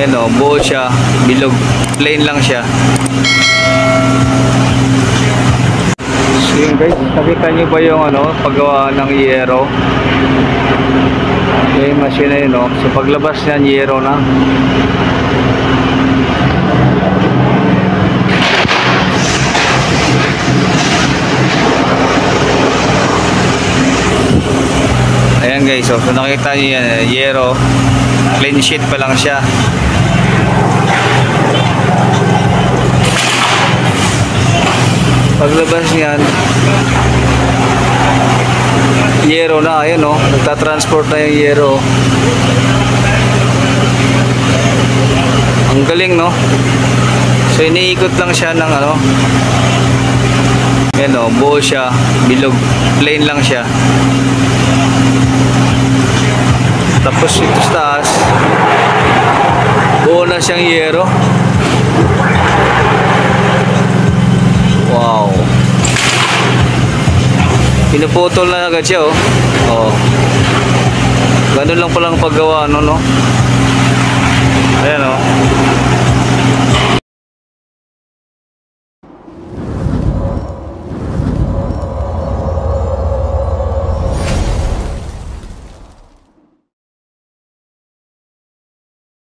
Yan o, buo siya, bilog, plain lang siya. So yun guys, nakita nyo ba yung paggawa ng yero? Yung machine na yun o. So paglabas niyan, yero na. Ayan guys, so nakita nyo yan, yero, clean sheet pa lang siya. Paglabas niyan, yero na, ayan o, nagtatransport na yung yero. Ang galing no. So iniikot lang siya ng ayan o, buo siya, bilog, plain lang siya. Tapos ito sa taas, buo na siyang yero. Wow. Pinuputol na agad siya oh. Oh. Ganun lang palang paggawa no.